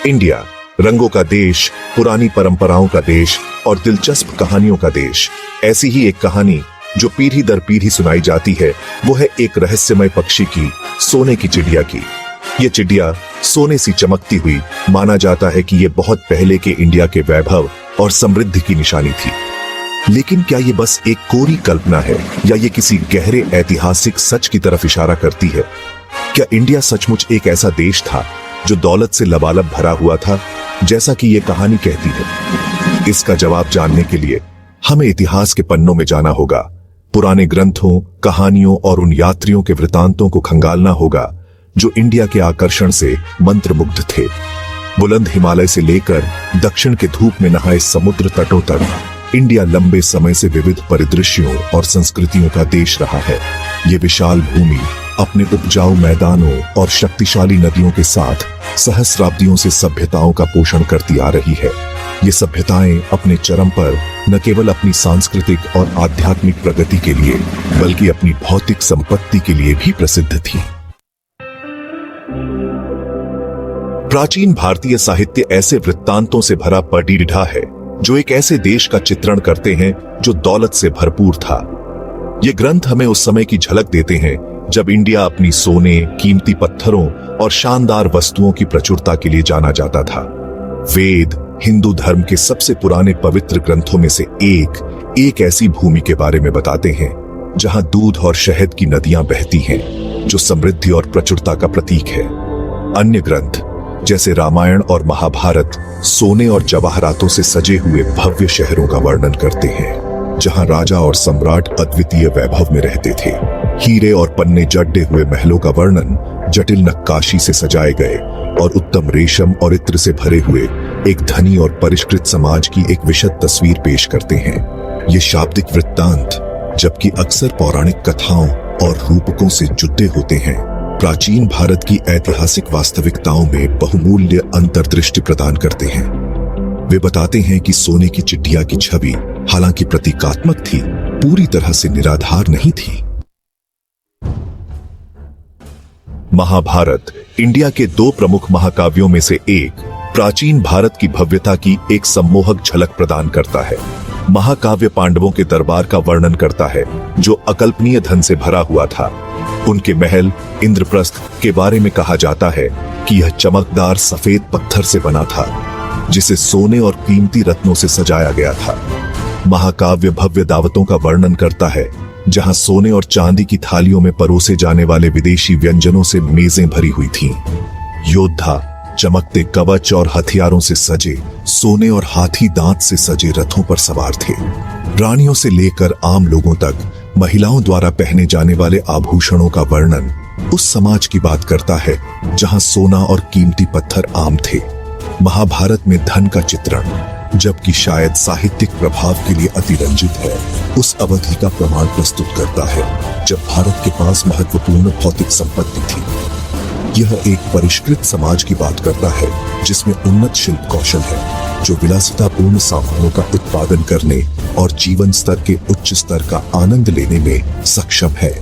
India रंगों का देश, पुरानी परंपराओं का देश और दिलचस्प कहानियों का देश। ऐसी ही एक कहानी जो पीढ़ी दर पीढ़ी सुनाई जाती है वो है एक रहस्यमय पक्षी की, सोने की चिड़िया की। ये चिड़िया सोने सी चमकती हुई, माना जाता है कि ये बहुत पहले के इंडिया के वैभव और समृद्धि की निशानी थी। लेकिन क्या ये बस एक कोरी कल्पना है या ये किसी गहरे ऐतिहासिक सच की तरफ इशारा करती है? क्या इंडिया सचमुच एक ऐसा देश था जो दौलत से लबालब भरा हुआ था, जैसा कि ये कहानी कहती है? इसका जवाब जानने के लिए हमें इतिहास के पन्नों में जाना होगा, पुराने ग्रंथों, कहानियों और उन यात्रियों के वृतांतों को खंगालना होगा जो इंडिया के आकर्षण से मंत्रमुग्ध थे। बुलंद हिमालय से लेकर दक्षिण के धूप में नहाए समुद्र तटों तक इंडिया लंबे समय से विविध परिदृश्यों और संस्कृतियों का देश रहा है। ये विशाल भूमि अपने उपजाऊ मैदानों और शक्तिशाली नदियों के साथ सहस्राब्दियों से सभ्यताओं का पोषण करती आ रही है। ये सभ्यताएं अपने चरम पर न केवल अपनी सांस्कृतिक और आध्यात्मिक प्रगति के लिए बल्कि अपनी भौतिक संपत्ति के लिए भी प्रसिद्ध थी। प्राचीन भारतीय साहित्य ऐसे वृत्तांतों से भरा पडीढ़ा है जो एक ऐसे देश का चित्रण करते हैं जो दौलत से भरपूर था। ये ग्रंथ हमें उस समय की झलक देते हैं जब इंडिया अपनी सोने, कीमती पत्थरों और शानदार वस्तुओं की प्रचुरता के लिए जाना जाता था। वेद हिंदू धर्म के सबसे पुराने पवित्र ग्रंथों में से एक ऐसी भूमि के बारे में बताते हैं जहां दूध और शहद की नदियां बहती हैं, जो समृद्धि और प्रचुरता का प्रतीक है। अन्य ग्रंथ जैसे रामायण और महाभारत सोने और जवाहरातों से सजे हुए भव्य शहरों का वर्णन करते हैं, जहां राजा और सम्राट अद्वितीय वैभव में रहते थे। हीरे और पन्ने जड़े हुए महलों का वर्णन जटिल नक्काशी से सजाए गए और उत्तम रेशम और इत्र से भरे हुए एक धनी और परिष्कृत समाज की एक विशद तस्वीर पेश करते हैं। ये शाब्दिक वृत्तांत, जबकि अक्सर पौराणिक कथाओं और रूपकों से जुड़े होते हैं, प्राचीन भारत की ऐतिहासिक वास्तविकताओं में बहुमूल्य अंतर्दृष्टि प्रदान करते हैं। वे बताते हैं कि सोने की चिड़िया की छवि हालांकि प्रतीकात्मक थी, पूरी तरह से निराधार नहीं थी। महाभारत इंडिया के दो प्रमुख महाकाव्यों में से एक, प्राचीन भारत की भव्यता की एक सम्मोहक झलक प्रदान करता है। महाकाव्य पांडवों के दरबार का वर्णन करता है जो अकल्पनीय धन से भरा हुआ था। उनके महल इंद्रप्रस्थ के बारे में कहा जाता है कि यह चमकदार सफेद पत्थर से बना था, जिसे सोने और कीमती रत्नों से सजाया गया था। महाकाव्य भव्य दावतों का वर्णन करता है जहां सोने और चांदी की थालियों में परोसे जाने वाले विदेशी व्यंजनों से मेजें भरी हुई थीं। योद्धा चमकते कवच और हथियारों से सजे, सोने और हाथी दांत से सजे रथों पर सवार थे। रानियों से लेकर आम लोगों तक महिलाओं द्वारा पहने जाने वाले आभूषणों का वर्णन उस समाज की बात करता है जहां सोना और कीमती पत्थर आम थे। महाभारत में धन का चित्रण, जबकि शायद साहित्यिक प्रभाव के लिए अतिरंजित है, उस अवधि का प्रमाण प्रस्तुत करता है जब भारत के पास महत्वपूर्ण भौतिक संपत्ति थी। यह एक परिष्कृत समाज की बात करता है जिसमें उन्नत शिल्प कौशल है, जो विलासितापूर्ण सामानों का उत्पादन करने और जीवन स्तर के उच्च स्तर का आनंद लेने में सक्षम है।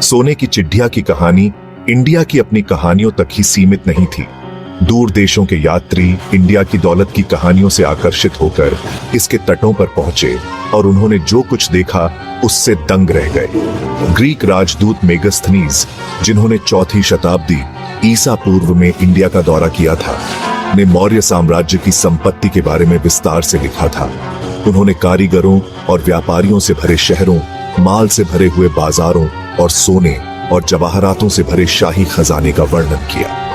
सोने की चिड़िया की कहानी इंडिया की अपनी कहानियों तक ही सीमित नहीं थी। दूर देशों के यात्री इंडिया की दौलत की कहानियों से आकर्षित होकर इसके तटों पर पहुंचे और उन्होंने जो कुछ देखा उससे दंग रह गए। ग्रीक राजदूत मेगास्थनीज, जिन्होंने 4वीं शताब्दी ईसा पूर्व में इंडिया का दौरा किया था, ने मौर्य साम्राज्य की संपत्ति के बारे में विस्तार से लिखा था। उन्होंने कारीगरों और व्यापारियों से भरे शहरों, माल से भरे हुए बाजारों और सोने और जवाहरातों से भरे शाही खजाने का वर्णन किया।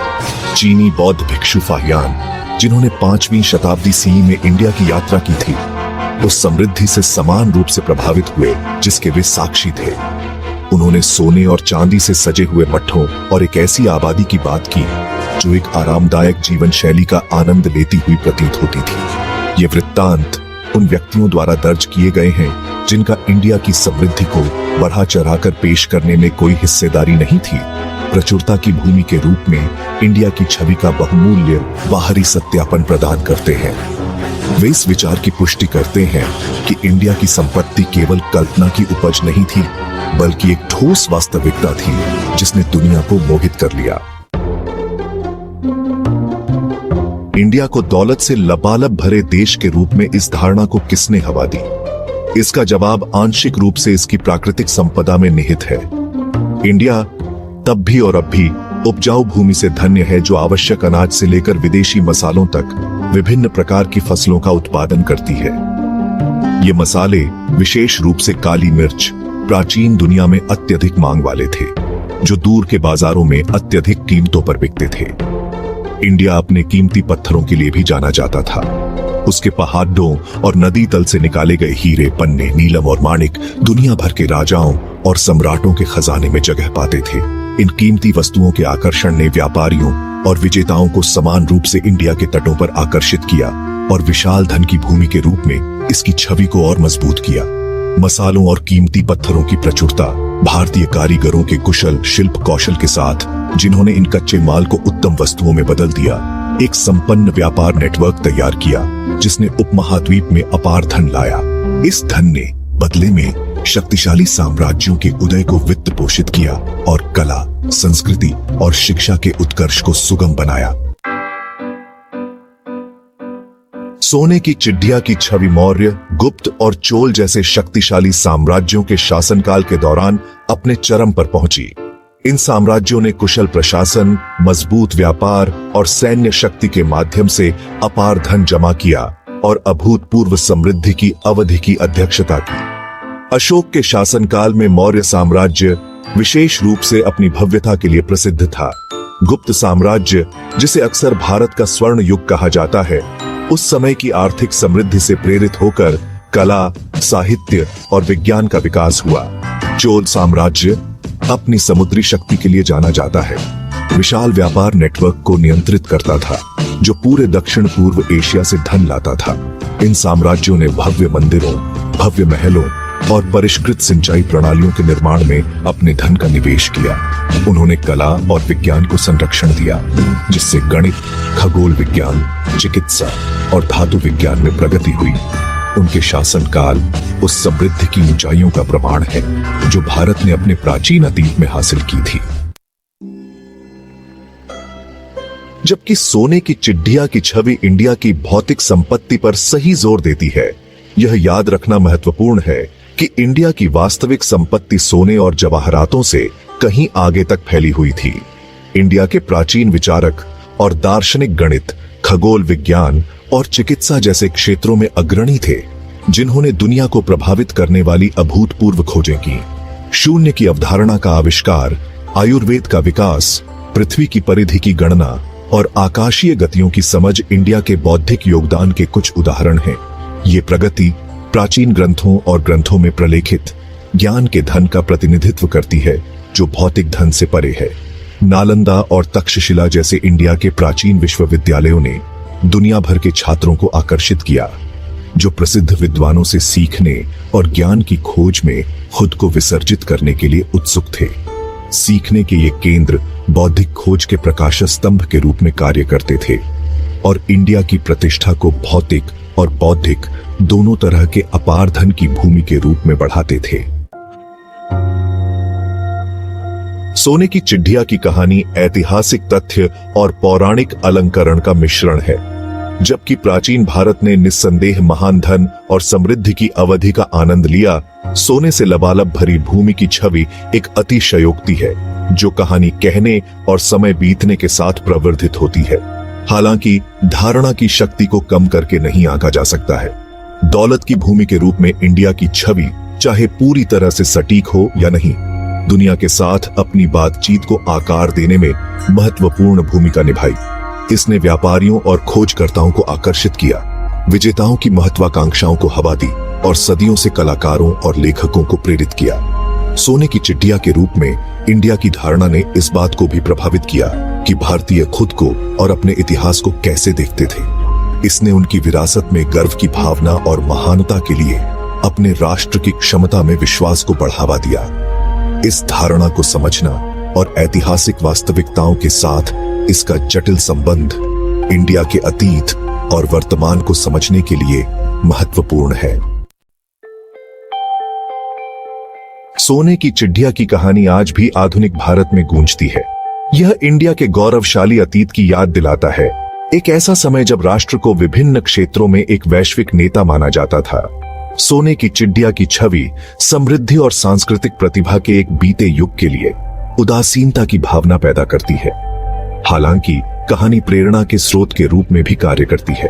चीनी बौद्ध भिक्षु फाहियान, जिन्होंने 5वीं शताब्दी सीई में इंडिया की यात्रा की थी, उस समृद्धि से समान रूप से प्रभावित हुए जिसके वे साक्षी थे। उन्होंने सोने और चांदी से सजे हुए मठों और एक ऐसी आबादी की बात की जो एक आरामदायक जीवन शैली का आनंद लेती हुई प्रतीत होती थी। ये वृत्तांत उन व्यक्तियों द्वारा दर्ज किए गए हैं जिनका इंडिया की समृद्धि को बढ़ा चढ़ाकर पेश करने में कोई हिस्सेदारी नहीं थी। प्रचुरता की भूमि के रूप में इंडिया की छवि का बहुमूल्य बाहरी सत्यापन प्रदान करते हैं। वे इस विचार की पुष्टि करते हैं कि इंडिया की संपत्ति केवल कल्पना की उपज नहीं थी, बल्कि एक ठोस वास्तविकता थी जिसने दुनिया को मोहित कर लिया। इंडिया को दौलत से लबालब भरे देश के रूप में इस धारणा को किसने हवा दी? इसका जवाब आंशिक रूप से इसकी प्राकृतिक संपदा में निहित है। इंडिया तब भी और अब भी उपजाऊ भूमि से धन्य है, जो आवश्यक अनाज से लेकर विदेशी मसालों तक विभिन्न प्रकार की फसलों का उत्पादन करती है। ये मसाले, विशेष रूप से काली मिर्च, प्राचीन दुनिया में अत्यधिक मांग वाले थे, जो दूर के बाजारों में अत्यधिक कीमतों पर बिकते थे। इंडिया अपने कीमती पत्थरों के लिए भी जाना जाता था। उसके पहाड़ों और नदी तल से निकाले गए हीरे, पन्ने, नीलम और माणिक दुनिया भर के राजाओं और सम्राटों के खजाने में जगह पाते थे। इन कीमती वस्तुओं के आकर्षण ने व्यापारियों और विजेताओं को समान रूप से इंडिया के तटों पर आकर्षित किया और विशाल धन की भूमि के रूप में इसकी छवि को और मजबूत किया। मसालों और कीमती पत्थरों की प्रचुरता, भारतीय कारीगरों के कुशल शिल्प कौशल के साथ, जिन्होंने इन कच्चे माल को उत्तम वस्तुओं में बदल दिया, एक संपन्न व्यापार नेटवर्क तैयार किया, जिसने उपमहाद्वीप में अपार धन लाया। इस धन ने बदले में शक्तिशाली साम्राज्यों के उदय को वित्त पोषित किया और कला, संस्कृति और शिक्षा के उत्कर्ष को सुगम बनाया। सोने की चिड़िया की छवि मौर्य, गुप्त और चोल जैसे शक्तिशाली साम्राज्यों के शासनकाल के दौरान अपने चरम पर पहुंची। इन साम्राज्यों ने कुशल प्रशासन, मजबूत व्यापार और सैन्य शक्ति के माध्यम से अपार धन जमा किया और अभूतपूर्व समृद्धि की अवधि की अध्यक्षता की। अशोक के शासनकाल में मौर्य साम्राज्य विशेष रूप से अपनी भव्यता के लिए प्रसिद्ध था। गुप्त साम्राज्य, जिसे अक्सर भारत का स्वर्ण युग कहा जाता है, उस समय की आर्थिक समृद्धि से प्रेरित होकर कला, साहित्य और विज्ञान का विकास हुआ। चोल साम्राज्य अपनी समुद्री शक्ति के लिए जाना जाता है, विशाल व्यापार नेटवर्क को नियंत्रित करता था, जो पूरे दक्षिण पूर्व एशिया से धन लाता था। इन साम्राज्यों ने भव्य मंदिरों, भव्य महलों और परिष्कृत सिंचाई प्रणालियों के निर्माण में अपने धन का निवेश किया। उन्होंने कला और विज्ञान को संरक्षण दिया, जिससे गणित, खगोल विज्ञान, चिकित्सा और धातु विज्ञान में प्रगति हुई। उनके शासनकाल उस समृद्धि की ऊंचाइयों का प्रमाण है, जो भारत ने अपने प्राचीन अतीत में हासिल की थी। जबकि सोने की चिड़िया की छवि इंडिया की भौतिक संपत्ति पर सही जोर देती है, यह याद रखना महत्वपूर्ण है कि इंडिया की वास्तविक संपत्ति सोने और जवाहरातों से कहीं आगे तक फैली हुई थी। इंडिया के प्राचीन विचारक और दार्शनिक गणित, खगोल विज्ञान और चिकित्सा जैसे क्षेत्रों में अग्रणी थे, जिन्होंने दुनिया को प्रभावित करने वाली अभूतपूर्व खोजें की। शून्य की अवधारणा का आविष्कार, आयुर्वेद का विकास, पृथ्वी की परिधि की गणना और आकाशीय गतियों की समझ इंडिया के बौद्धिक योगदान के कुछ उदाहरण हैं। ये प्रगति प्राचीन ग्रंथों और ग्रंथों में प्रलेखित ज्ञान के धन का प्रतिनिधित्व करती है, जो भौतिक धन से परे है। नालंदा और तक्षशिला जैसे इंडिया के प्राचीन विश्वविद्यालयों ने दुनिया भर के छात्रों को आकर्षित किया, जो प्रसिद्ध विद्वानों से सीखने और ज्ञान की खोज में खुद को विसर्जित करने के लिए उत्सुक थे। सीखने के ये केंद्र बौद्धिक खोज के प्रकाश स्तंभ के रूप में कार्य करते थे और इंडिया की प्रतिष्ठा को भौतिक और बौद्धिक दोनों तरह के अपार धन की भूमि के रूप में बढ़ाते थे। सोने की चिड़िया की कहानी ऐतिहासिक तथ्य और पौराणिक अलंकरण का मिश्रण है। जबकि प्राचीन भारत ने निस्संदेह महान धन और समृद्धि की अवधि का आनंद लिया, सोने से लबालब भरी भूमि की छवि एक अतिशयोक्ति है, जो कहानी कहने और समय बीतने के साथ प्रवर्धित होती है। हालांकि धारणा की शक्ति को कम करके नहीं आंका जा सकता है। दौलत की भूमि के रूप में इंडिया की छवि चाहे पूरी तरह से सटीक हो या नहीं, दुनिया के साथ अपनी बातचीत को आकार देने में महत्वपूर्ण भूमिका निभाई। इसने व्यापारियों और खोजकर्ताओं को आकर्षित किया, विजेताओं की महत्वाकांक्षाओं को हवा दी और सदियों से कलाकारों और लेखकों को प्रेरित किया। सोने की चिड़िया के रूप में इंडिया की धारणा ने इस बात को भी प्रभावित किया कि भारतीय खुद को और अपने इतिहास को कैसे देखते थे। इसने उनकी विरासत में गर्व की भावना और महानता के लिए अपने राष्ट्र की क्षमता में विश्वास को बढ़ावा दिया। इस धारणा को समझना और ऐतिहासिक वास्तविकताओं के साथ इसका जटिल संबंध इंडिया के अतीत और वर्तमान को समझने के लिए महत्वपूर्ण है। सोने की चिड़िया की कहानी आज भी आधुनिक भारत में गूंजती है। यह इंडिया के गौरवशाली अतीत की याद दिलाता है, एक ऐसा समय जब राष्ट्र को विभिन्न क्षेत्रों में एक वैश्विक नेता माना जाता था। सोने की चिड़िया की छवि समृद्धि और सांस्कृतिक प्रतिभा के एक बीते युग के लिए उदासीनता की भावना पैदा करती है। हालांकि कहानी प्रेरणा के स्रोत के रूप में भी कार्य करती है।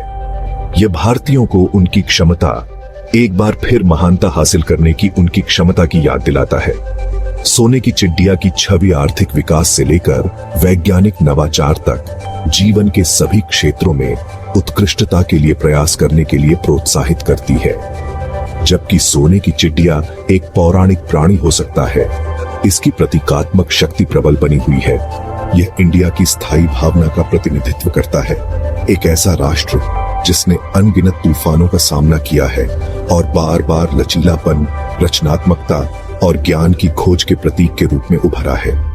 यह भारतीयों को उनकी क्षमता, एक बार फिर महानता हासिल करने की उनकी क्षमता की याद दिलाता है। सोने की चिड़िया की छवि आर्थिक विकास से लेकर वैज्ञानिक नवाचार तक जीवन के सभी क्षेत्रों में उत्कृष्टता के लिए प्रयास करने के लिए प्रोत्साहित करती है। जबकि सोने की चिड़िया एक पौराणिक प्राणी हो सकता है, इसकी प्रतीकात्मक शक्ति प्रबल बनी हुई है। यह इंडिया की स्थायी भावना का प्रतिनिधित्व करता है, एक ऐसा राष्ट्र जिसने अनगिनत तूफानों का सामना किया है और बार बार लचीलापन, रचनात्मकता और ज्ञान की खोज के प्रतीक के रूप में उभरा है।